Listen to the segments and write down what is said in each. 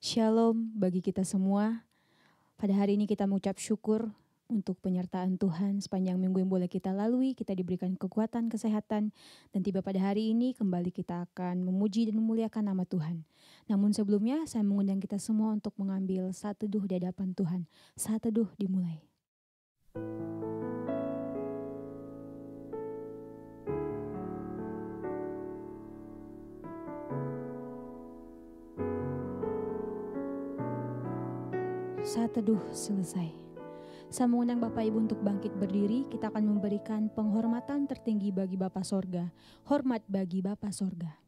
Shalom bagi kita semua. Pada hari ini kita mengucap syukur untuk penyertaan Tuhan sepanjang minggu yang boleh kita lalui. Kita diberikan kekuatan, kesehatan, dan tiba pada hari ini kembali kita akan memuji dan memuliakan nama Tuhan. Namun sebelumnya saya mengundang kita semua untuk mengambil saat teduh di hadapan Tuhan. Saat teduh dimulai. Saat teduh selesai. Saya mengundang Bapak Ibu untuk bangkit berdiri. Kita akan memberikan penghormatan tertinggi bagi Bapa Sorga. Hormat bagi Bapa Sorga.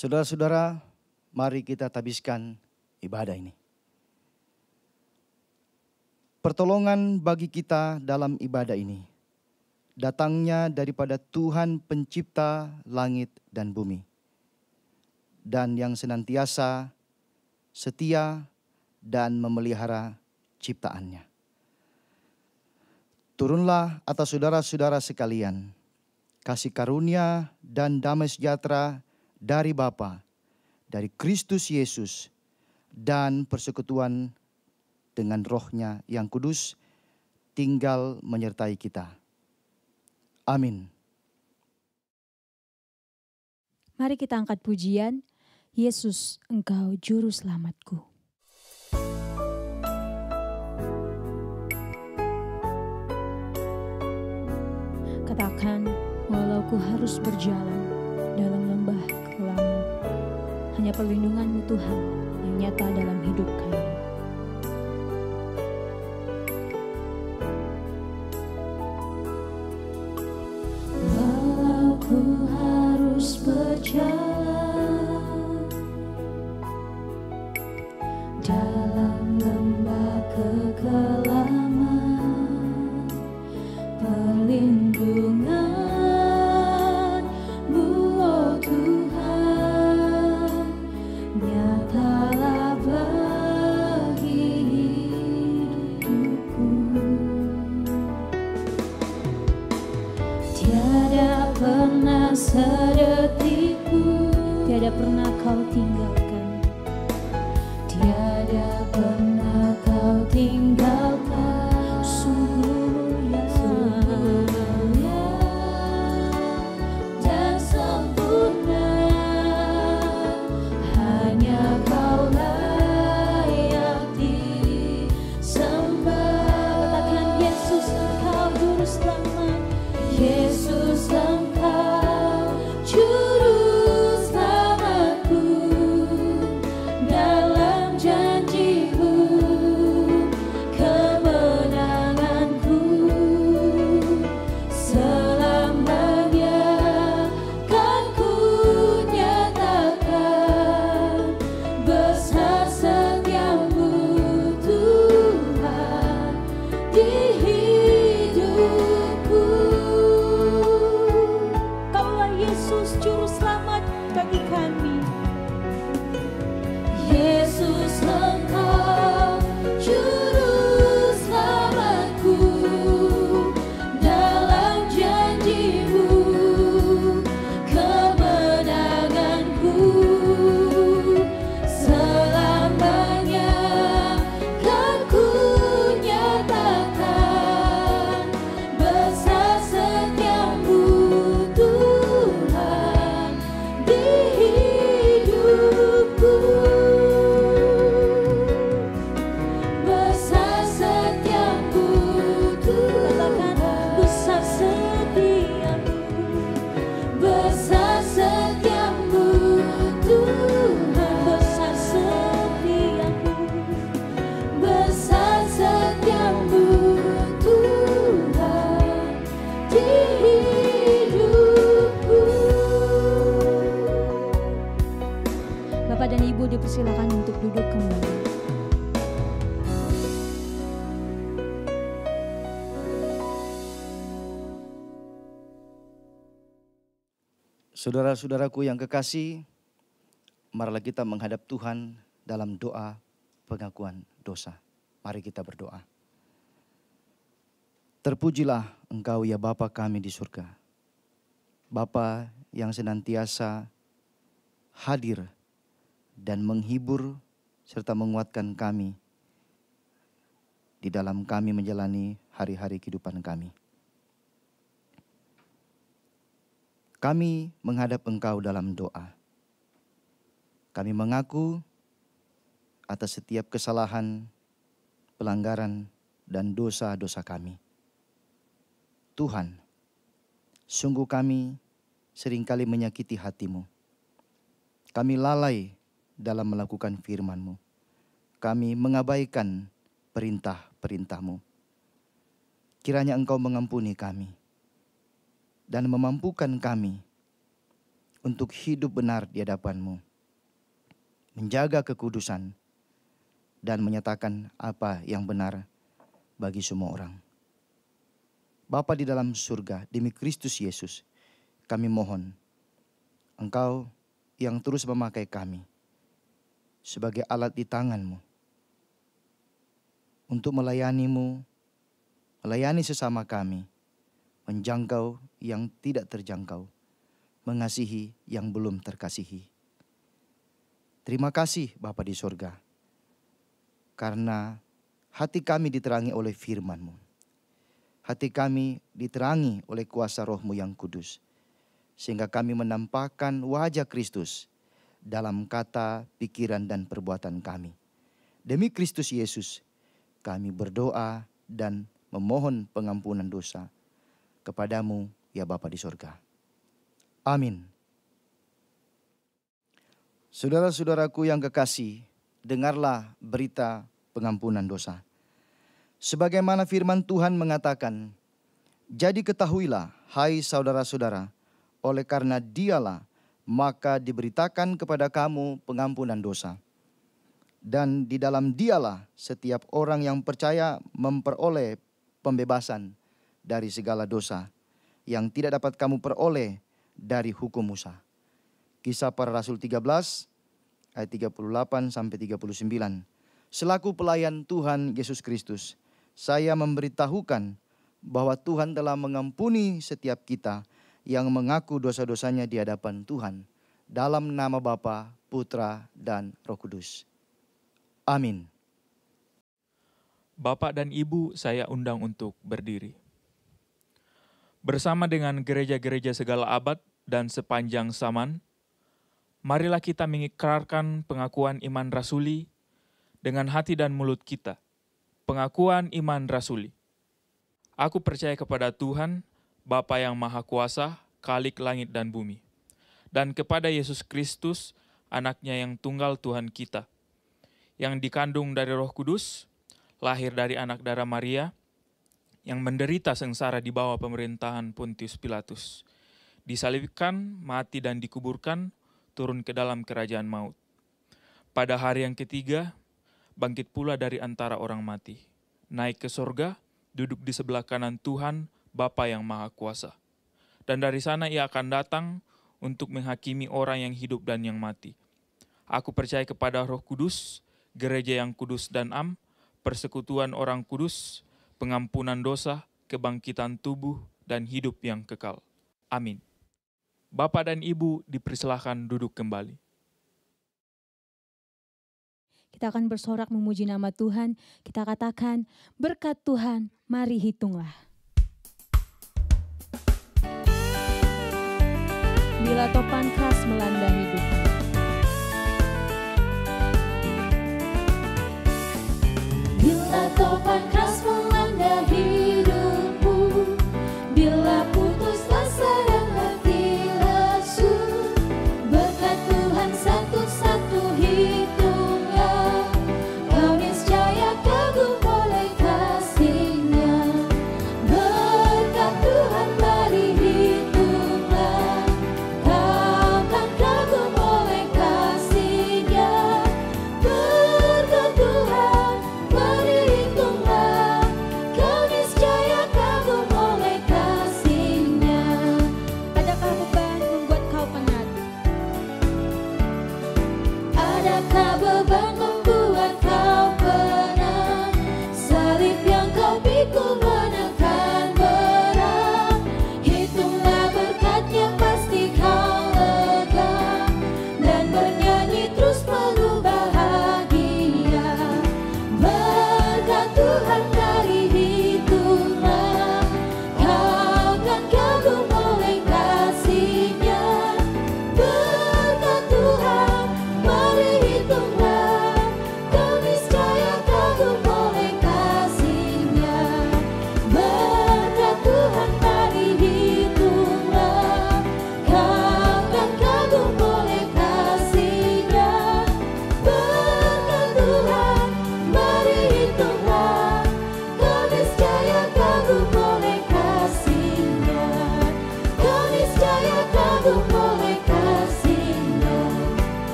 Saudara-saudara, mari kita tabiskan ibadah ini. Pertolongan bagi kita dalam ibadah ini datangnya daripada Tuhan pencipta langit dan bumi, dan yang senantiasa setia dan memelihara ciptaannya. Turunlah atas saudara-saudara sekalian kasih karunia dan damai sejahtera dari Bapa, dari Kristus Yesus, dan persekutuan dengan Roh-Nya yang kudus tinggal menyertai kita. Amin. Mari kita angkat pujian, Yesus Engkau Juru Selamatku. Katakan, walau ku harus berjalan dalam lembah kekelaman, hanya perlindungan-Mu Tuhan yang nyata dalam hidup kami. Walau ku harus berjalan dalam lembah kekelaman, perlindungan sedetikku Tiada pernah Kau tinggalkan, tiada pernah Kau tinggalkan. Sungguh mulia dan sempurna, hanya Kau layak disembah. katakan Yesus Engkau Juru Selamat. Yesus Engkau Juru Selamatku, dalam janji-Mu kemenanganku, selamanya kan ku nyatakan besar setia-Mu Tuhan di hidupku. Saudara-saudaraku yang kekasih, marilah kita menghadap Tuhan dalam doa pengakuan dosa. Mari kita berdoa. Terpujilah Engkau ya Bapa kami di surga. Bapa yang senantiasa hadir dan menghibur serta menguatkan kami di dalam kami menjalani hari-hari kehidupan kami. Kami menghadap Engkau dalam doa. Kami mengaku atas setiap kesalahan, pelanggaran, dan dosa-dosa kami. Tuhan, sungguh kami seringkali menyakiti hati-Mu. Kami lalai dalam melakukan firman-Mu. Kami mengabaikan perintah-perintah-Mu. Kiranya Engkau mengampuni kami dan memampukan kami untuk hidup benar di hadapan-Mu, menjaga kekudusan, dan menyatakan apa yang benar bagi semua orang. Bapa di dalam surga, demi Kristus Yesus, kami mohon Engkau yang terus memakai kami sebagai alat di tangan-Mu untuk melayani-Mu, melayani sesama kami, menjangkau yang tidak terjangkau, mengasihi yang belum terkasihi. Terima kasih Bapa di surga, karena hati kami diterangi oleh firman-Mu. Hati kami diterangi oleh kuasa Roh-Mu yang kudus, sehingga kami menampakkan wajah Kristus dalam kata, pikiran, dan perbuatan kami. Demi Kristus Yesus, kami berdoa dan memohon pengampunan dosa kepadamu ya Bapa di surga. Amin. Saudara-saudaraku yang kekasih, dengarlah berita pengampunan dosa. Sebagaimana firman Tuhan mengatakan, jadi ketahuilah hai saudara-saudara, oleh karena Dialah maka diberitakan kepada kamu pengampunan dosa. Dan di dalam Dialah setiap orang yang percaya memperoleh pembebasan dari segala dosa yang tidak dapat kamu peroleh dari hukum Musa. Kisah Para Rasul 13 ayat 38 sampai 39. Selaku pelayan Tuhan Yesus Kristus, saya memberitahukan bahwa Tuhan telah mengampuni setiap kita yang mengaku dosa-dosanya di hadapan Tuhan, dalam nama Bapa, Putra, dan Roh Kudus. Amin. Bapak dan Ibu saya undang untuk berdiri. Bersama dengan gereja-gereja segala abad dan sepanjang zaman, marilah kita mengikrarkan pengakuan iman rasuli dengan hati dan mulut kita. Pengakuan iman rasuli. Aku percaya kepada Tuhan, Bapa yang Maha Kuasa, Khalik langit dan bumi, dan kepada Yesus Kristus, Anaknya yang tunggal Tuhan kita, yang dikandung dari Roh Kudus, lahir dari anak darah Maria, yang menderita sengsara di bawah pemerintahan Pontius Pilatus, disalibkan, mati dan dikuburkan, turun ke dalam kerajaan maut. Pada hari yang ketiga, bangkit pula dari antara orang mati, naik ke sorga, duduk di sebelah kanan Tuhan, Bapa yang Maha Kuasa. Dan dari sana ia akan datang untuk menghakimi orang yang hidup dan yang mati. Aku percaya kepada Roh Kudus, gereja yang kudus dan am, persekutuan orang kudus, pengampunan dosa, kebangkitan tubuh, dan hidup yang kekal. Amin. Bapak dan Ibu dipersilahkan duduk kembali. Kita akan bersorak memuji nama Tuhan. Kita katakan, berkat Tuhan, mari hitunglah. Bila topan khas melanda hidup. Bila topan keras melanda hidupmu, bila putus asa dan hati lesu, berkat Tuhan satu-satu hitunglah, kau niscaya kagum oleh kasih-Nya. Berkat Tuhan mari hitunglah, kau kan kagum oleh kasih-Nya. Berkat Tuhan mari hitunglah,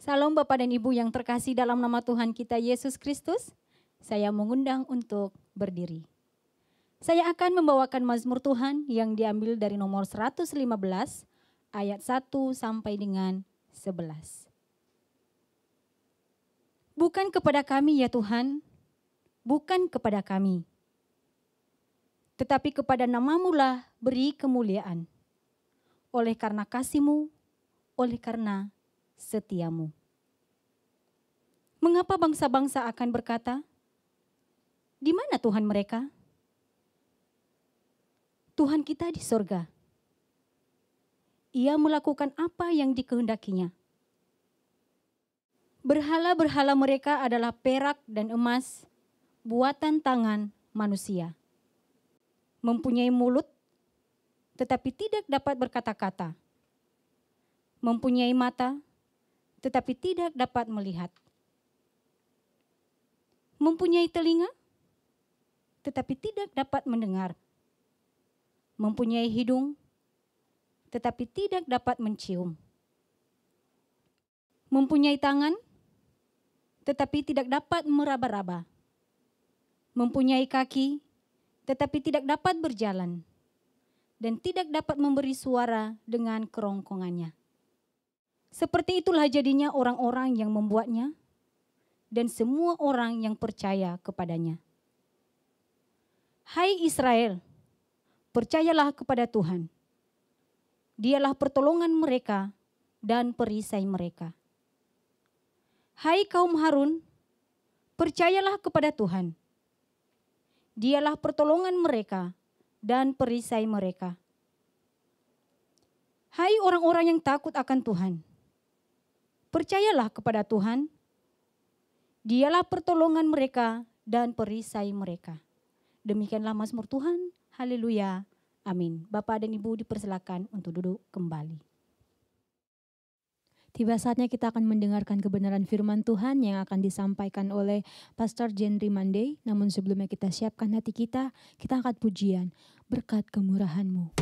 Salam Bapak dan Ibu yang terkasih dalam nama Tuhan kita Yesus Kristus. Saya mengundang untuk berdiri. Saya akan membawakan mazmur Tuhan yang diambil dari nomor 115 ayat 1 sampai dengan 11. Bukan kepada kami ya Tuhan, bukan kepada kami, tetapi kepada nama-Mu lah beri kemuliaan. Oleh karena kasih-Mu, oleh karena setiamu. Mengapa bangsa-bangsa akan berkata, di mana Tuhan mereka? Tuhan kita di sorga. Ia melakukan apa yang dikehendakinya. Berhala-berhala mereka adalah perak dan emas, buatan tangan manusia. Mempunyai mulut, tetapi tidak dapat berkata-kata. Mempunyai mata, tetapi tidak dapat melihat. Mempunyai telinga, tetapi tidak dapat mendengar. Mempunyai hidung, tetapi tidak dapat mencium. Mempunyai tangan, tetapi tidak dapat meraba-raba. Mempunyai kaki, tetapi tidak dapat berjalan. Dan tidak dapat memberi suara dengan kerongkongannya. Seperti itulah jadinya orang-orang yang membuatnya dan semua orang yang percaya kepadanya. Hai Israel, percayalah kepada Tuhan. Dialah pertolongan mereka dan perisai mereka. Hai kaum Harun, percayalah kepada Tuhan. Dialah pertolongan mereka dan perisai mereka. Hai orang-orang yang takut akan Tuhan, percayalah kepada Tuhan, dialah pertolongan mereka dan perisai mereka. Demikianlah mazmur Tuhan, haleluya, amin. Bapak dan Ibu dipersilakan untuk duduk kembali. Tiba saatnya kita akan mendengarkan kebenaran firman Tuhan yang akan disampaikan oleh Pastor Jenry Monday. Namun sebelumnya kita siapkan hati kita angkat pujian, berkat kemurahan-Mu.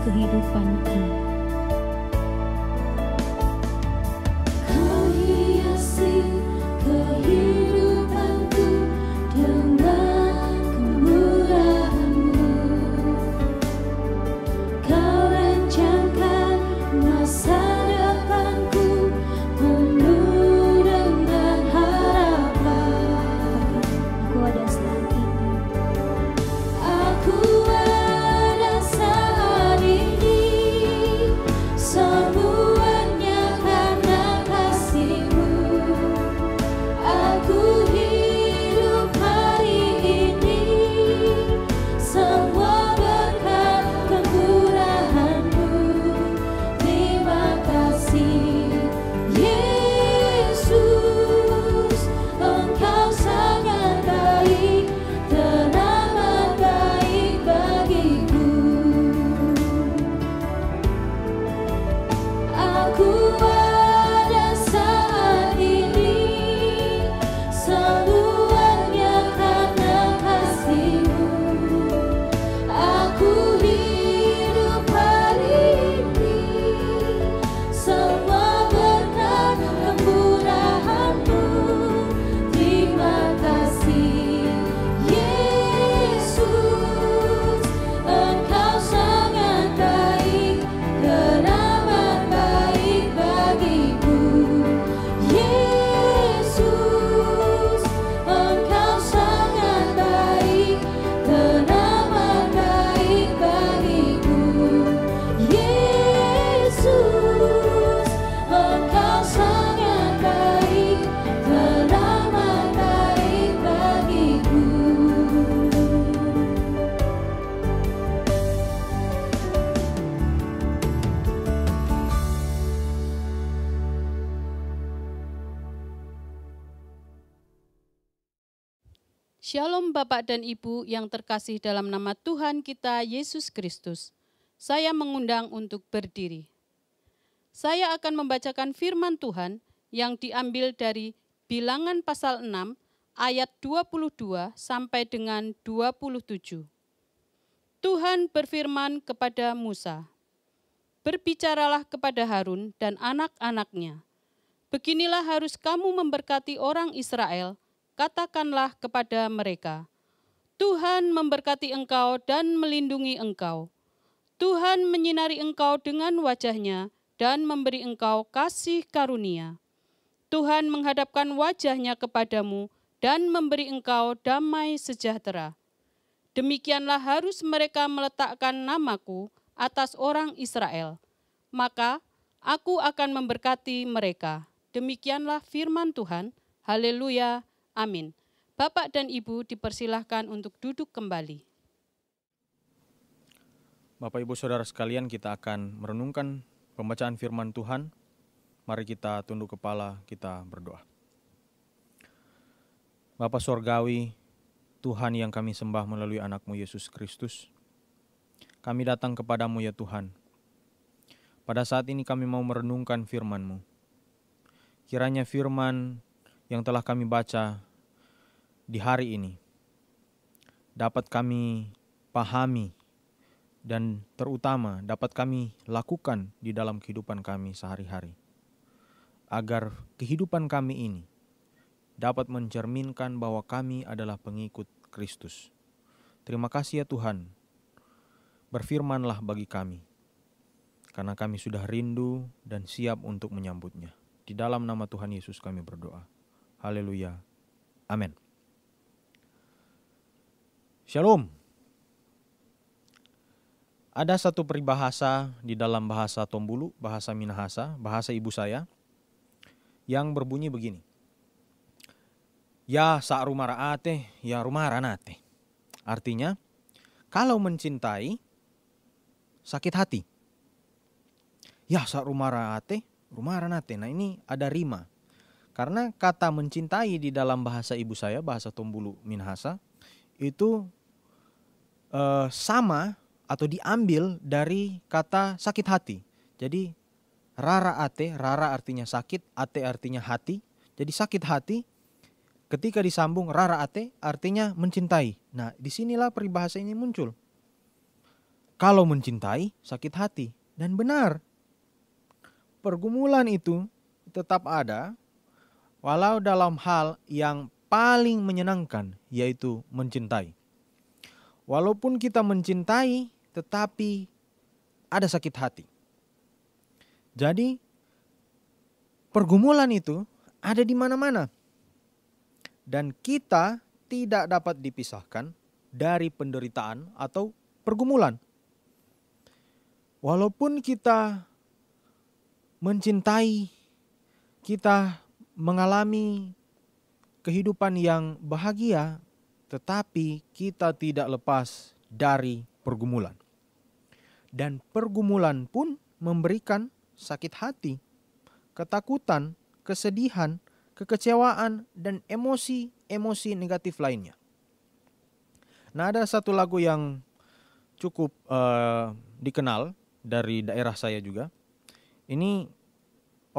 Kehidupanku. Kau hiasi kehidupanku dengan kemurahan-Mu. Kau rancangkan masa depanku penuh dengan harapan. Aku ada saat ini. Aku ada saat ini, semuanya karena kasih-Mu. Aku hidup hari ini, semua berkat kemurahan-Mu. Terima kasih Yesus, Engkau sangat baik, teramat baik bagiku. Aku ada saat ini, semuanya karena kasih-Mu. Aku hidup hari ini, semua berkat kemurahan-Mu. Terima kasih Yesus, Engkau sangat baik, teramat baik bagiku. Yesus, Engkau sangat baik, teramat baik bagiku. Yesus, Engkau sangat baik, teramat baik bagiku. Shalom Bapak dan Ibu yang terkasih dalam nama Tuhan kita Yesus Kristus. Saya mengundang untuk berdiri. Saya akan membacakan firman Tuhan yang diambil dari Bilangan pasal 6 ayat 22 sampai dengan 27. Tuhan berfirman kepada Musa, "Berbicaralah kepada Harun dan anak-anaknya. Beginilah harus kamu memberkati orang Israel, katakanlah kepada mereka, Tuhan memberkati engkau dan melindungi engkau. Tuhan menyinari engkau dengan wajah-Nya dan memberi engkau kasih karunia. Tuhan menghadapkan wajah-Nya kepadamu dan memberi engkau damai sejahtera. Demikianlah harus mereka meletakkan namaku atas orang Israel. Maka aku akan memberkati mereka." Demikianlah firman Tuhan. Haleluya. Amin. Bapak dan Ibu dipersilahkan untuk duduk kembali. Bapak Ibu Saudara sekalian, kita akan merenungkan pembacaan firman Tuhan. Mari kita tunduk kepala, kita berdoa. Bapa Sorgawi, Tuhan yang kami sembah melalui anak-Mu Yesus Kristus, kami datang kepadamu ya Tuhan. Pada saat ini kami mau merenungkan firman-Mu. Kiranya firman yang telah kami baca di hari ini dapat kami pahami dan terutama dapat kami lakukan di dalam kehidupan kami sehari-hari. Agar kehidupan kami ini dapat mencerminkan bahwa kami adalah pengikut Kristus. Terima kasih ya Tuhan. Berfirmanlah bagi kami, karena kami sudah rindu dan siap untuk menyambutnya. Di dalam nama Tuhan Yesus kami berdoa. Haleluya. Amin. Shalom. Ada satu peribahasa di dalam bahasa Tombulu, bahasa Minahasa, bahasa ibu saya, yang berbunyi begini. Ya sa rumara ate, ya rumara nate. Artinya, kalau mencintai, sakit hati. Ya sa rumara ate, rumara nate. Nah ini ada rima. Karena kata mencintai di dalam bahasa ibu saya, bahasa Tombulu Minahasa, itu sama atau diambil dari kata sakit hati. Jadi rara ate, rara artinya sakit, ate artinya hati. Jadi sakit hati ketika disambung rara ate artinya mencintai. Nah disinilah peribahasa ini muncul. Kalau mencintai sakit hati. Dan benar, pergumulan itu tetap ada walau dalam hal yang paling menyenangkan, yaitu mencintai. Walaupun kita mencintai, tetapi ada sakit hati. Jadi, pergumulan itu ada di mana-mana. Dan kita tidak dapat dipisahkan dari penderitaan atau pergumulan. Walaupun kita mencintai, kita mengalami kehidupan yang bahagia, tetapi kita tidak lepas dari pergumulan. Dan pergumulan pun memberikan sakit hati, ketakutan, kesedihan, kekecewaan, dan emosi-emosi negatif lainnya. Nah ada satu lagu yang cukup dikenal dari daerah saya juga. Ini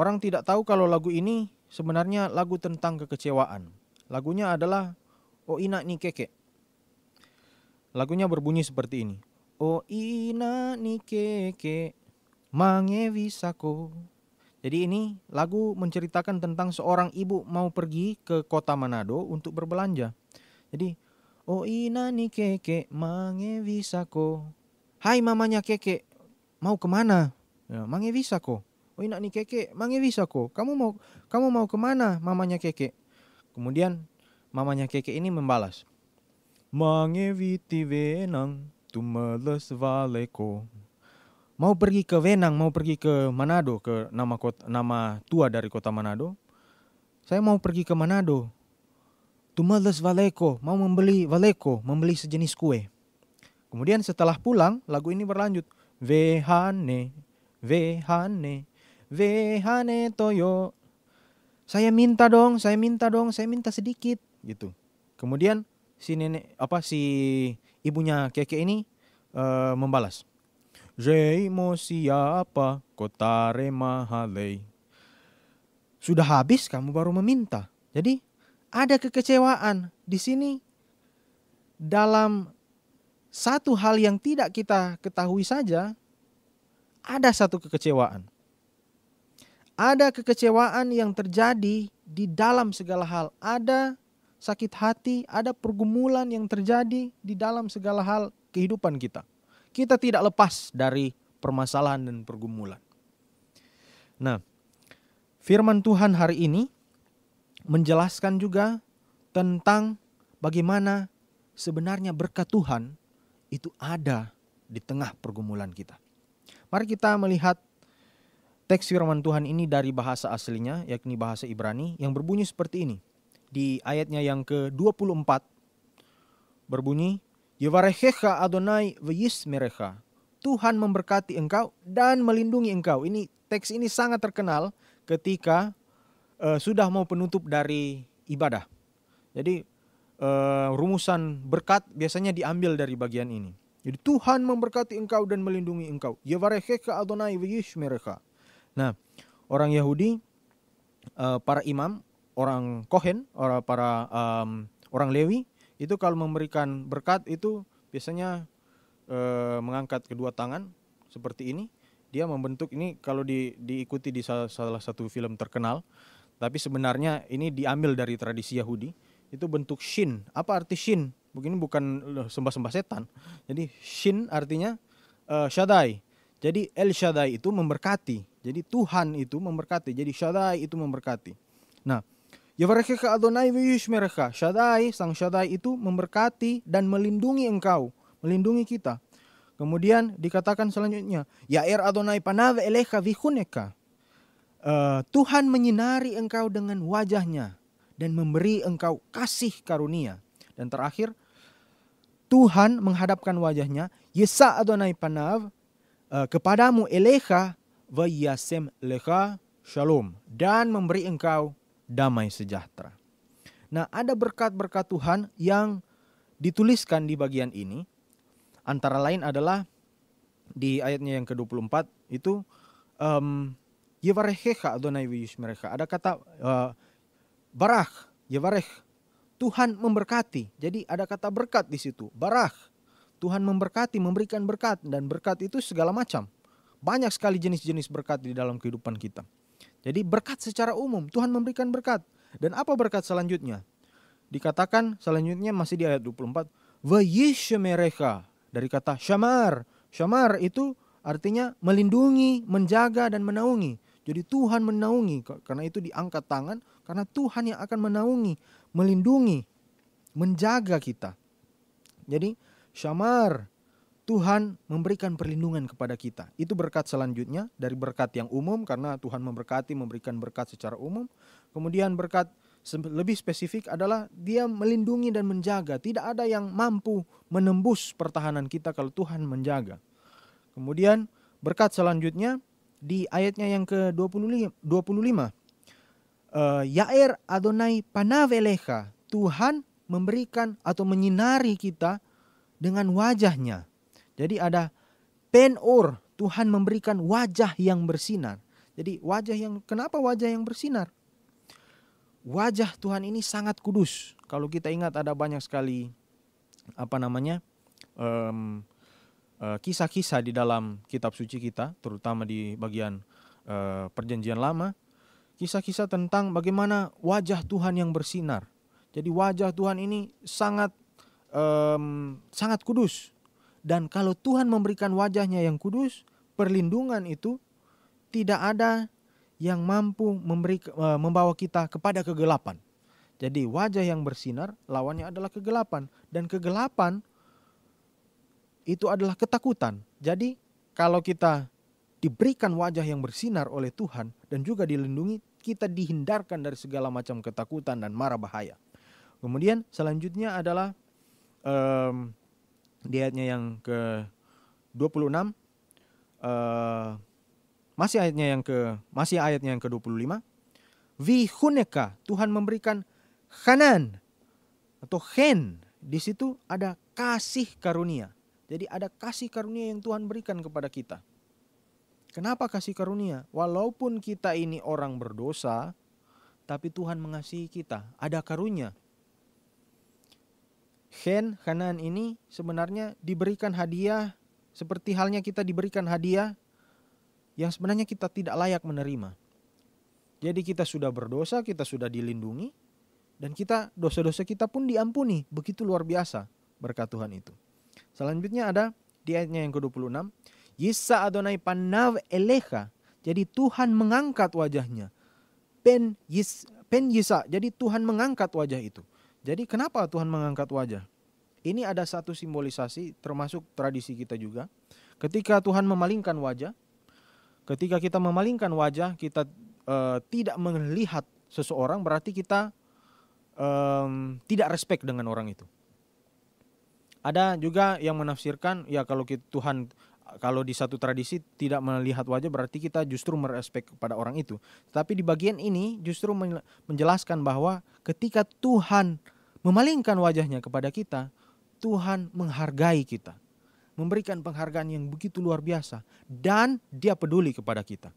orang tidak tahu kalau lagu ini sebenarnya lagu tentang kekecewaan. Lagunya adalah O Ina Ni Keke. Lagunya berbunyi seperti ini. O Ina Ni Keke mange visako. Jadi ini lagu menceritakan tentang seorang ibu mau pergi ke kota Manado untuk berbelanja. Jadi O Ina Ni Keke mange visako. Hai mamanya Keke, mau kemana? Ya, mange visako. O Ina Ni Keke mange visako. Kamu mau kemana mamanya Keke? Kemudian mamanya Keke ini membalas, mange viti venang tumales valeko. Mau pergi ke Venang, mau pergi ke Manado, ke nama tua dari kota Manado. Saya mau pergi ke Manado. Tumales valeko, mau membeli valeko, membeli sejenis kue. Kemudian setelah pulang, lagu ini berlanjut. Vehane, vehane, vehane toyo. Saya minta sedikit gitu. Kemudian si ibunya Keke ini membalas, Reimo siapa kotare mahalei. Sudah habis kamu baru meminta. Jadi ada kekecewaan di sini dalam satu hal yang tidak kita ketahui saja. Ada satu kekecewaan. Ada kekecewaan yang terjadi di dalam segala hal. Ada sakit hati, ada pergumulan yang terjadi di dalam segala hal kehidupan kita. Kita tidak lepas dari permasalahan dan pergumulan. Nah, firman Tuhan hari ini menjelaskan juga tentang bagaimana sebenarnya berkat Tuhan itu ada di tengah pergumulan kita. Mari kita melihat teks firman Tuhan ini dari bahasa aslinya, yakni bahasa Ibrani, yang berbunyi seperti ini. Di ayatnya yang ke-24 berbunyi, Yevarechecha Adonai v'yismerecha. Tuhan memberkati engkau dan melindungi engkau. Ini teks ini sangat terkenal ketika sudah mau penutup dari ibadah. Jadi rumusan berkat biasanya diambil dari bagian ini. Jadi Tuhan memberkati engkau dan melindungi engkau. Yevarechecha Adonai v'yismerecha. Nah, orang Yahudi, para imam, orang Kohen, orang Lewi, itu kalau memberikan berkat itu biasanya mengangkat kedua tangan seperti ini. Dia membentuk ini kalau diikuti di salah satu film terkenal. Tapi sebenarnya ini diambil dari tradisi Yahudi. Itu bentuk shin. Apa arti shin? Begini bukan sembah-sembah setan. Jadi shin artinya Shaddai. Jadi El Shaddai itu memberkati. Jadi Tuhan itu memberkati. Jadi Shaddai itu memberkati. Nah, Yevarechecha Adonai v'yishmerecha. Shaddai, sang Shaddai itu memberkati dan melindungi engkau. Melindungi kita. Kemudian dikatakan selanjutnya, Yair Adonai panav elecha vichuneka. Tuhan menyinari engkau dengan wajahnya dan memberi engkau kasih karunia. Dan terakhir, Tuhan menghadapkan wajahnya, Yesa Adonai panav, kepadamu elecha v'yasem lecha shalom. Dan memberi engkau damai sejahtera. Nah, ada berkat-berkat Tuhan yang dituliskan di bagian ini. Antara lain adalah di ayatnya yang ke-24 itu Yevarechecha Adonai v'yishmerecha. Ada kata barach, Yevarech. Tuhan memberkati. Jadi ada kata berkat di situ. Barach. Tuhan memberkati, memberikan berkat, dan berkat itu segala macam. Banyak sekali jenis-jenis berkat di dalam kehidupan kita. Jadi berkat secara umum, Tuhan memberikan berkat. Dan apa berkat selanjutnya? Dikatakan selanjutnya masih di ayat 24, v'yishmerecha, dari kata syamar. Syamar itu artinya melindungi, menjaga, dan menaungi. Jadi Tuhan menaungi, karena itu diangkat tangan, karena Tuhan yang akan menaungi, melindungi, menjaga kita. Jadi syamar, Tuhan memberikan perlindungan kepada kita. Itu berkat selanjutnya dari berkat yang umum, karena Tuhan memberkati, memberikan berkat secara umum. Kemudian berkat lebih spesifik adalah dia melindungi dan menjaga. Tidak ada yang mampu menembus pertahanan kita kalau Tuhan menjaga. Kemudian berkat selanjutnya di ayatnya yang ke-25. Yair Adonai panav elecha. Tuhan memberikan atau menyinari kita dengan wajahnya. Jadi ada penor, Tuhan memberikan wajah yang bersinar. Jadi kenapa wajah yang bersinar? Wajah Tuhan ini sangat kudus. Kalau kita ingat ada banyak sekali kisah-kisah di dalam kitab suci kita, terutama di bagian Perjanjian Lama, kisah-kisah tentang bagaimana wajah Tuhan yang bersinar. Jadi wajah Tuhan ini sangat kudus. Dan kalau Tuhan memberikan wajahnya yang kudus, perlindungan itu tidak ada yang mampu membawa kita kepada kegelapan. Jadi wajah yang bersinar lawannya adalah kegelapan. Dan kegelapan itu adalah ketakutan. Jadi kalau kita diberikan wajah yang bersinar oleh Tuhan dan juga dilindungi, kita dihindarkan dari segala macam ketakutan dan mara bahaya. Kemudian selanjutnya adalah di ayatnya yang ke-26, masih ayatnya yang ke-25, Vihuneka, Tuhan memberikan Hanan atau Hen. Di situ ada kasih karunia. Jadi ada kasih karunia yang Tuhan berikan kepada kita. Kenapa kasih karunia? Walaupun kita ini orang berdosa, tapi Tuhan mengasihi kita. Ada karunia. Hanan ini sebenarnya diberikan hadiah seperti halnya kita diberikan hadiah yang sebenarnya kita tidak layak menerima. Jadi kita sudah berdosa, kita sudah dilindungi, dan dosa-dosa kita pun diampuni. Begitu luar biasa berkat Tuhan itu. Selanjutnya ada di ayatnya yang ke-26. Yisa Adonai panav elecha. Jadi Tuhan mengangkat wajahnya. Pen Yisa. Jadi Tuhan mengangkat wajah itu. Jadi kenapa Tuhan mengangkat wajah? Ini ada satu simbolisasi termasuk tradisi kita juga. Ketika Tuhan memalingkan wajah. Ketika kita memalingkan wajah, kita tidak melihat seseorang, berarti kita tidak respect dengan orang itu. Ada juga yang menafsirkan, ya Tuhan kalau di satu tradisi tidak melihat wajah berarti kita justru merespek kepada orang itu. Tapi di bagian ini justru menjelaskan bahwa ketika Tuhan memalingkan wajahnya kepada kita, Tuhan menghargai kita. Memberikan penghargaan yang begitu luar biasa. Dan Dia peduli kepada kita.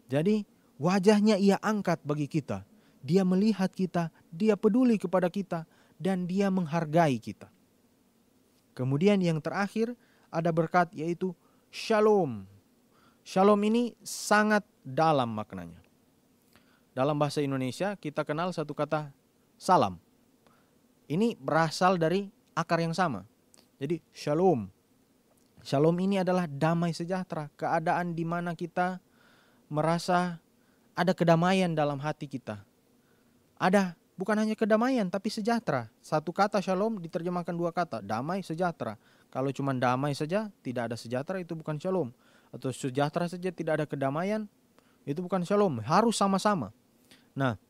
Jadi wajahnya Ia angkat bagi kita. Dia melihat kita, Dia peduli kepada kita, dan Dia menghargai kita. Kemudian yang terakhir, ada berkat yaitu shalom. Shalom ini sangat dalam maknanya. Dalam bahasa Indonesia kita kenal satu kata salam. Ini berasal dari akar yang sama. Jadi shalom. Shalom ini adalah damai sejahtera. Keadaan di mana kita merasa ada kedamaian dalam hati kita. Ada bukan hanya kedamaian tapi sejahtera. Satu kata shalom diterjemahkan dua kata. Damai sejahtera. Kalau cuma damai saja, tidak ada sejahtera, itu bukan shalom. Atau sejahtera saja, tidak ada kedamaian, itu bukan shalom. Harus sama-sama. Nah,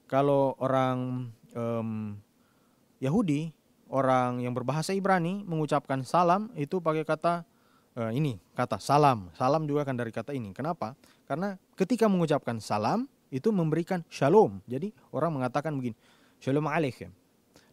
kalau orang Yahudi, orang yang berbahasa Ibrani, mengucapkan salam, itu pakai kata kata salam. Salam juga kan dari kata ini. Kenapa? Karena ketika mengucapkan salam, itu memberikan shalom. Jadi orang mengatakan begini, shalom alaikum.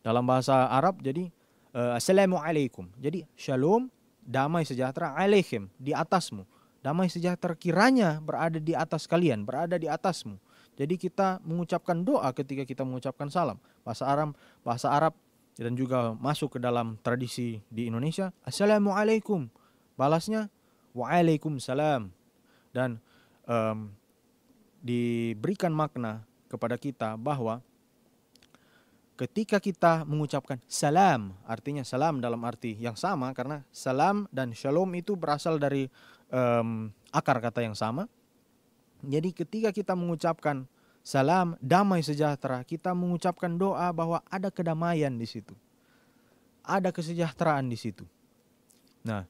Dalam bahasa Arab, jadi assalamualaikum. Jadi shalom, damai sejahtera, alaikum, di atasmu. Damai sejahtera kiranya berada di atas kalian, berada di atasmu. Jadi kita mengucapkan doa ketika kita mengucapkan salam. Bahasa Arab dan juga masuk ke dalam tradisi di Indonesia. Assalamualaikum. Balasnya waalaikumsalam. Dan diberikan makna kepada kita bahwa ketika kita mengucapkan salam, artinya salam dalam arti yang sama, karena salam dan shalom itu berasal dari akar kata yang sama. Jadi ketika kita mengucapkan salam, damai sejahtera, kita mengucapkan doa bahwa ada kedamaian di situ. Ada kesejahteraan di situ. Nah,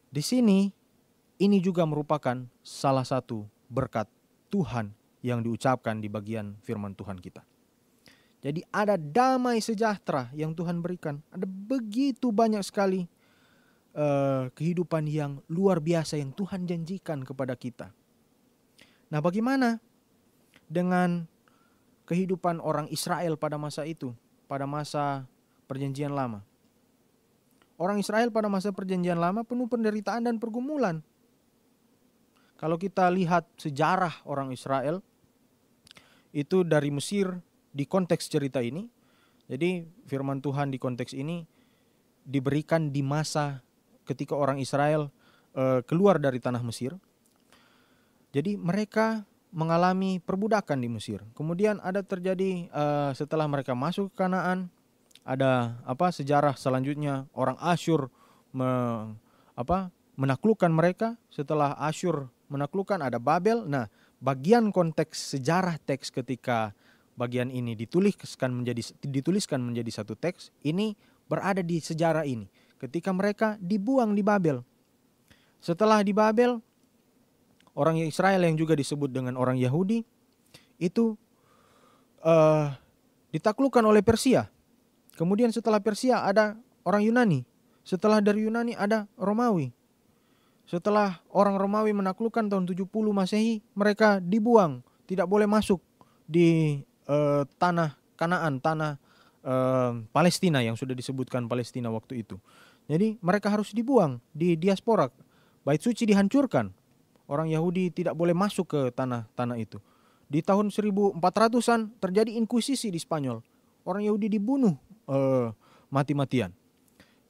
di sini ini juga merupakan salah satu berkat Tuhan yang diucapkan di bagian firman Tuhan kita. Jadi ada damai sejahtera yang Tuhan berikan. Ada begitu banyak sekali kehidupan yang luar biasa yang Tuhan janjikan kepada kita. Nah, bagaimana dengan kehidupan orang Israel pada masa itu, pada masa Perjanjian Lama? Orang Israel pada masa Perjanjian Lama penuh penderitaan dan pergumulan. Kalau kita lihat sejarah orang Israel, itu dari Mesir di konteks cerita ini. Jadi firman Tuhan di konteks ini diberikan di masa ketika orang Israel keluar dari tanah Mesir. Jadi mereka mengalami perbudakan di Mesir. Kemudian ada terjadi setelah mereka masuk ke Kanaan, ada sejarah selanjutnya orang Asyur menaklukkan mereka. Setelah Asyur menaklukkan ada Babel. Nah, bagian konteks sejarah teks ketika bagian ini dituliskan menjadi satu teks, ini berada di sejarah ini. Ketika mereka dibuang di Babel. Setelah di Babel, orang Israel yang juga disebut dengan orang Yahudi, itu ditaklukkan oleh Persia. Kemudian setelah Persia ada orang Yunani. Setelah dari Yunani ada Romawi. Setelah orang Romawi menaklukkan tahun 70 Masehi, mereka dibuang. Tidak boleh masuk di tanah Kanaan, tanah Palestina yang sudah disebutkan Palestina waktu itu. Jadi mereka harus dibuang di diaspora. Bait suci dihancurkan. Orang Yahudi tidak boleh masuk ke tanah itu. Di tahun 1400-an terjadi inkuisisi di Spanyol. Orang Yahudi dibunuh mati-matian.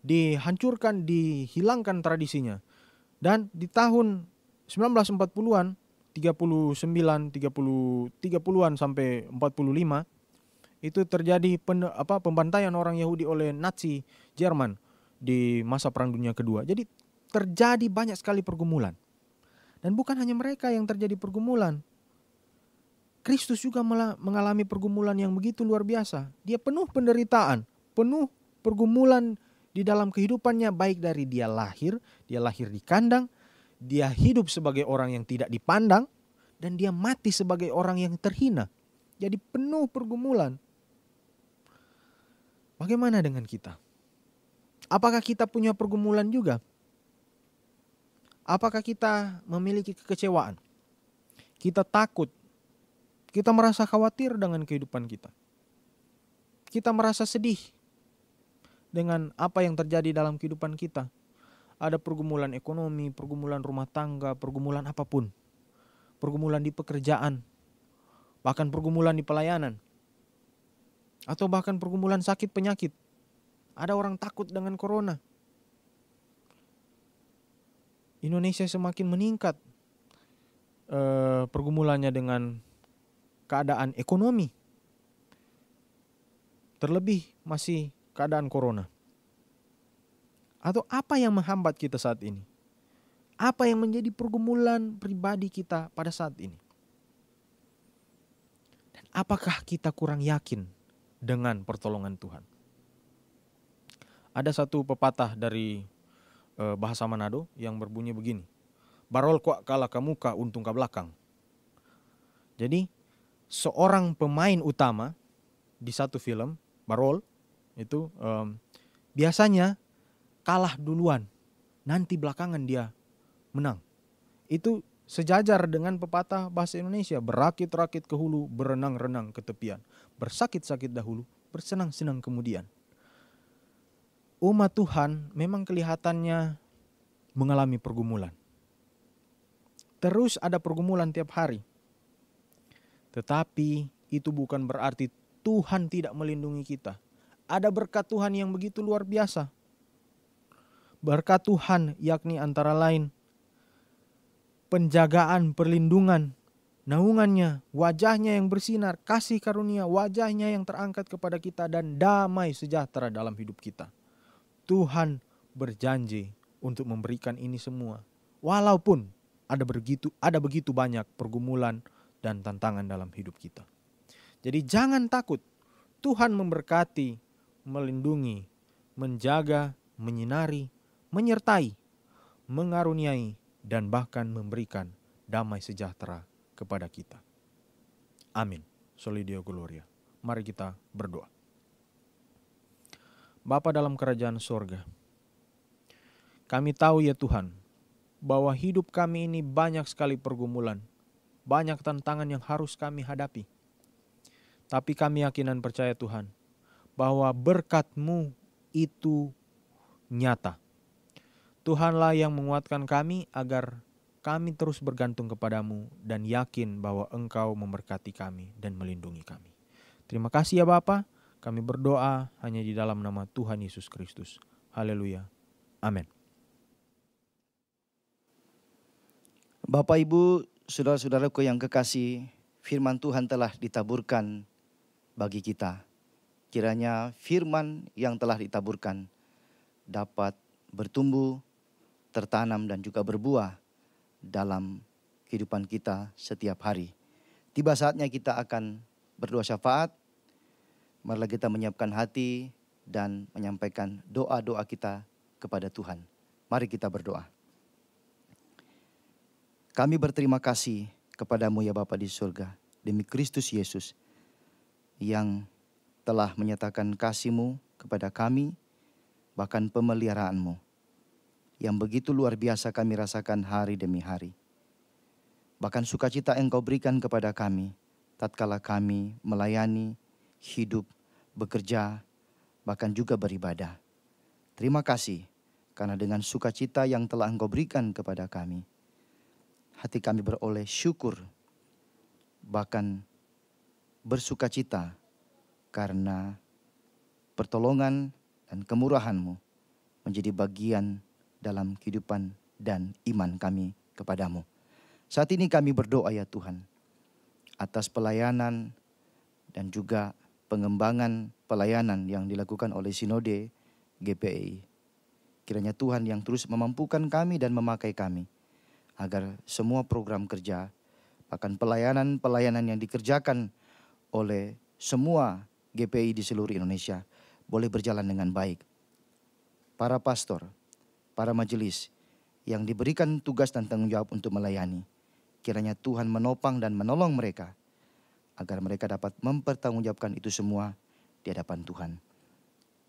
Dihancurkan, dihilangkan tradisinya. Dan di tahun 1940-an, 30-an sampai 45, itu terjadi pembantaian orang Yahudi oleh Nazi Jerman di masa Perang Dunia Kedua. Jadi terjadi banyak sekali pergumulan. Dan bukan hanya mereka yang terjadi pergumulan. Kristus juga mengalami pergumulan yang begitu luar biasa. Dia penuh penderitaan, penuh pergumulan di dalam kehidupannya, baik dari dia lahir di kandang, dia hidup sebagai orang yang tidak dipandang, dan dia mati sebagai orang yang terhina. Jadi penuh pergumulan. Bagaimana dengan kita? Apakah kita punya pergumulan juga? Apakah kita memiliki kekecewaan? Kita takut. Kita merasa khawatir dengan kehidupan kita. Kita merasa sedih dengan apa yang terjadi dalam kehidupan kita. Ada pergumulan ekonomi, pergumulan rumah tangga, pergumulan apapun. Pergumulan di pekerjaan, bahkan pergumulan di pelayanan. Atau bahkan pergumulan sakit penyakit. Ada orang takut dengan corona. Indonesia semakin meningkat pergumulannya dengan keadaan ekonomi. Terlebih masih keadaan corona. Atau apa yang menghambat kita saat ini? Apa yang menjadi pergumulan pribadi kita pada saat ini? Dan apakah kita kurang yakin dengan pertolongan Tuhan? Ada satu pepatah dari bahasa Manado yang berbunyi begini. Barol kuak kala ka muka untung ka belakang. Jadi seorang pemain utama di satu film, Barol, itu biasanya kalah duluan. Nanti belakangan dia menang. Itu sejajar dengan pepatah bahasa Indonesia. Berakit-rakit ke hulu, berenang-renang ke tepian. Bersakit-sakit dahulu, bersenang-senang kemudian. Umat Tuhan memang kelihatannya mengalami pergumulan. Terus ada pergumulan tiap hari. Tetapi itu bukan berarti Tuhan tidak melindungi kita. Ada berkat Tuhan yang begitu luar biasa. Berkat Tuhan yakni antara lain penjagaan, perlindungan, naungannya, wajahnya yang bersinar, kasih karunia, wajahnya yang terangkat kepada kita, dan damai sejahtera dalam hidup kita. Tuhan berjanji untuk memberikan ini semua. Walaupun ada begitu banyak pergumulan dan tantangan dalam hidup kita. Jadi jangan takut. Tuhan memberkati, melindungi, menjaga, menyinari, menyertai, mengaruniai, dan bahkan memberikan damai sejahtera kepada kita. Amin. Soli Deo Gloria. Mari kita berdoa. Bapa dalam kerajaan sorga, kami tahu ya Tuhan, bahwa hidup kami ini banyak sekali pergumulan, banyak tantangan yang harus kami hadapi. Tapi kami yakin dan percaya Tuhan, bahwa berkat-Mu itu nyata. Tuhanlah yang menguatkan kami agar kami terus bergantung kepadamu dan yakin bahwa Engkau memberkati kami dan melindungi kami. Terima kasih ya Bapa. Kami berdoa hanya di dalam nama Tuhan Yesus Kristus. Haleluya. Amin. Bapak, Ibu, saudara-saudaraku yang kekasih, firman Tuhan telah ditaburkan bagi kita. Kiranya firman yang telah ditaburkan dapat bertumbuh, tertanam dan juga berbuah dalam kehidupan kita setiap hari. Tiba saatnya kita akan berdoa syafaat. Marilah kita menyiapkan hati dan menyampaikan doa-doa kita kepada Tuhan. Mari kita berdoa. Kami berterima kasih kepadamu ya Bapa di surga, demi Kristus Yesus yang telah menyatakan kasih-Mu kepada kami, bahkan pemeliharaanmu yang begitu luar biasa kami rasakan hari demi hari. Bahkan sukacita Engkau berikan kepada kami tatkala kami melayani, hidup, bekerja, bahkan juga beribadah. Terima kasih Karena dengan sukacita yang telah Engkau berikan kepada kami, hati kami beroleh syukur, bahkan bersukacita karena pertolongan dan kemurahan-Mu menjadi bagian dalam kehidupan dan iman kami kepadamu. Saat ini kami berdoa ya Tuhan, atas pelayanan dan juga pengembangan pelayanan yang dilakukan oleh Sinode GPI. Kiranya Tuhan yang terus memampukan kami dan memakai kami, agar semua program kerja, bahkan pelayanan-pelayanan yang dikerjakan oleh semua GPI di seluruh Indonesia boleh berjalan dengan baik. Para pastor, para majelis yang diberikan tugas dan tanggung jawab untuk melayani, kiranya Tuhan menopang dan menolong mereka, agar mereka dapat mempertanggungjawabkan itu semua di hadapan Tuhan.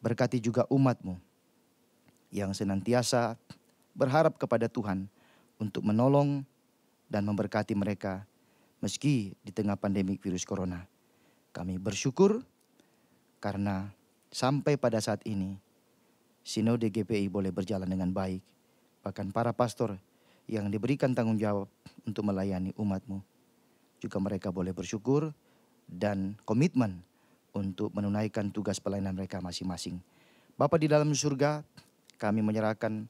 Berkati juga umat-Mu yang senantiasa berharap kepada Tuhan untuk menolong dan memberkati mereka meski di tengah pandemi virus corona. Kami bersyukur karena sampai pada saat ini Sinode GPI boleh berjalan dengan baik. Bahkan para pastor yang diberikan tanggung jawab untuk melayani umat-Mu juga mereka boleh bersyukur dan komitmen untuk menunaikan tugas pelayanan mereka masing-masing. Bapa di dalam surga, kami menyerahkan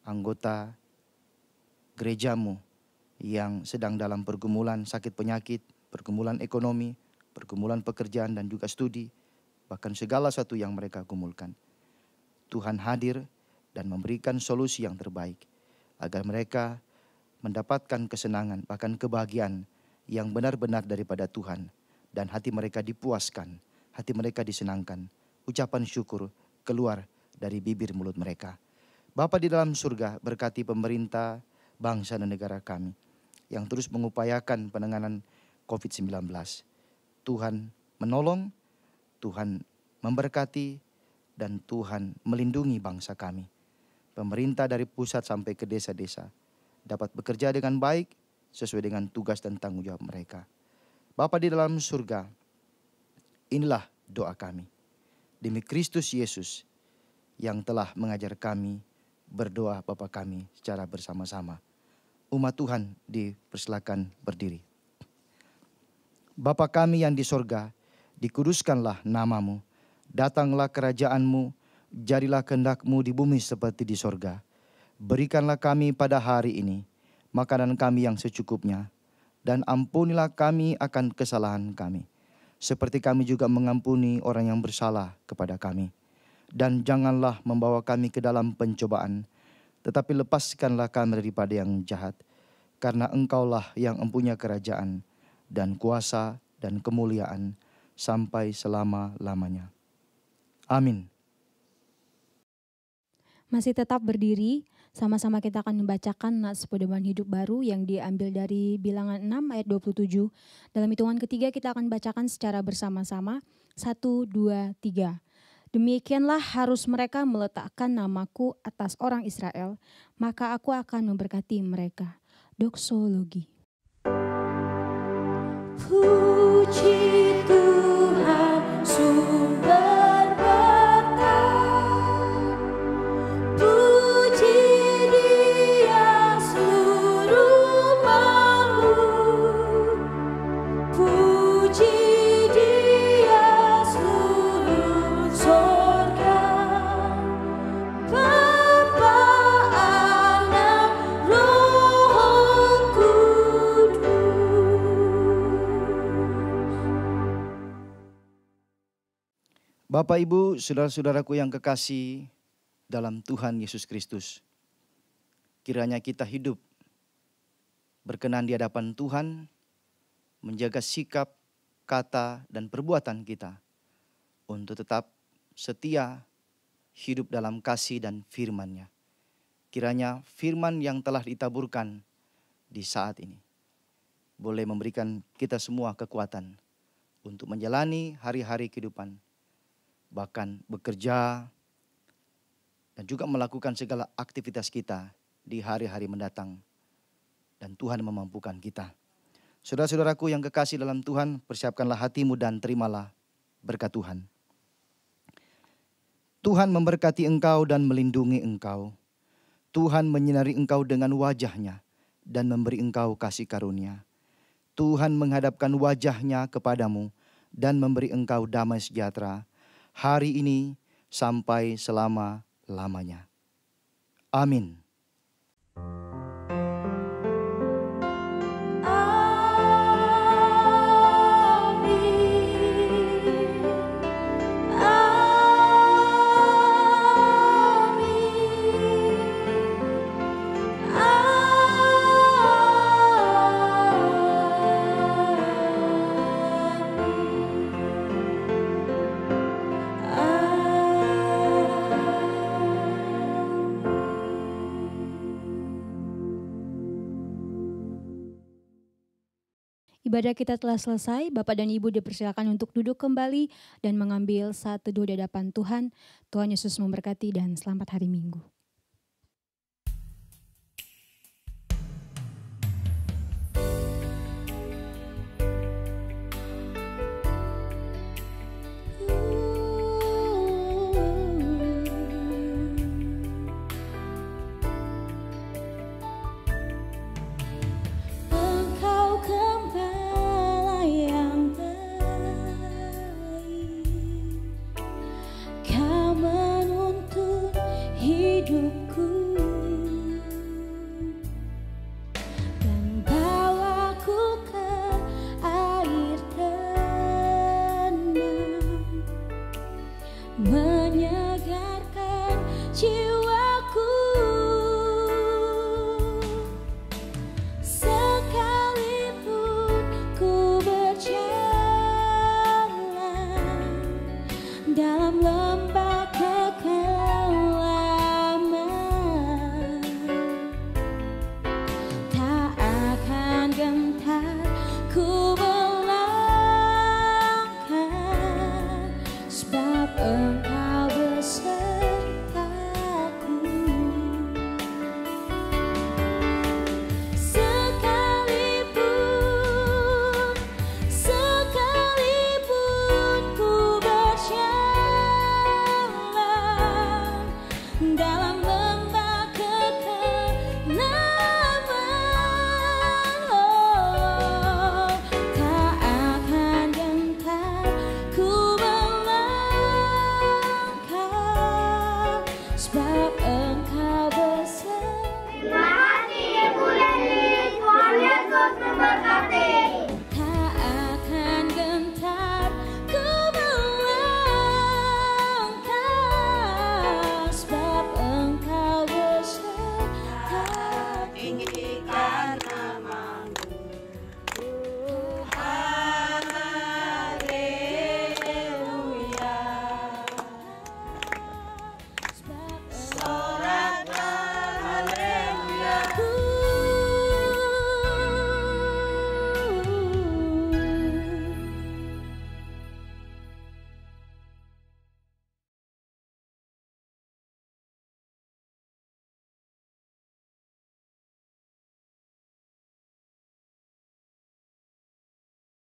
anggota gereja-Mu yang sedang dalam pergumulan sakit penyakit, pergumulan ekonomi, pergumulan pekerjaan dan juga studi, bahkan segala sesuatu yang mereka gumulkan. Tuhan hadir dan memberikan solusi yang terbaik agar mereka mendapatkan kesenangan, bahkan kebahagiaan yang benar-benar daripada Tuhan, dan hati mereka dipuaskan, hati mereka disenangkan, ucapan syukur keluar dari bibir mulut mereka. Bapa di dalam surga, berkati pemerintah, bangsa dan negara kami yang terus mengupayakan penanganan COVID-19. Tuhan menolong, Tuhan memberkati, dan Tuhan melindungi bangsa kami. Pemerintah dari pusat sampai ke desa-desa dapat bekerja dengan baik sesuai dengan tugas dan tanggung jawab mereka. Bapa di dalam surga, inilah doa kami. Demi Kristus Yesus yang telah mengajar kami berdoa Bapa kami secara bersama-sama. Umat Tuhan dipersilakan berdiri. Bapa kami yang di sorga, dikuduskanlah nama-Mu. Datanglah kerajaan-Mu, jadilah kehendak-Mu di bumi seperti di sorga. Berikanlah kami pada hari ini makanan kami yang secukupnya, dan ampunilah kami akan kesalahan kami, seperti kami juga mengampuni orang yang bersalah kepada kami. Dan janganlah membawa kami ke dalam pencobaan, tetapi lepaskanlah kami daripada yang jahat, karena Engkaulah yang mempunyai kerajaan dan kuasa dan kemuliaan sampai selama-lamanya. Amin. Masih tetap berdiri, sama-sama kita akan membacakan nats pedoman hidup baru yang diambil dari Bilangan 6 ayat 27. Dalam hitungan ketiga kita akan bacakan secara bersama-sama. 1, 2, 3. Demikianlah harus mereka meletakkan namaku atas orang Israel, maka aku akan memberkati mereka. Doksologi. Puji Tuhan sumber berkat, puji Dia seluruh makhluk, puji Dia seluruh sorga, Bapa, Anak, Roh Kudus. Bapak, Ibu, saudara-saudaraku yang kekasih dalam Tuhan Yesus Kristus, kiranya kita hidup berkenan di hadapan Tuhan, menjaga sikap, kata, dan perbuatan kita untuk tetap setia hidup dalam kasih dan firman-Nya. Kiranya firman yang telah ditaburkan di saat ini boleh memberikan kita semua kekuatan untuk menjalani hari-hari kehidupan, bahkan bekerja dan juga melakukan segala aktivitas kita di hari-hari mendatang, dan Tuhan memampukan kita. Saudara-saudaraku yang kekasih dalam Tuhan, persiapkanlah hatimu dan terimalah berkat Tuhan. Tuhan memberkati engkau dan melindungi engkau. Tuhan menyinari engkau dengan wajah-Nya dan memberi engkau kasih karunia. Tuhan menghadapkan wajah-Nya kepadamu dan memberi engkau damai sejahtera hari ini sampai selama-lamanya. Amin. Ibadah kita telah selesai. Bapak dan Ibu dipersilakan untuk duduk kembali dan mengambil saat teduh di hadapan Tuhan. Tuhan Yesus memberkati dan selamat hari Minggu.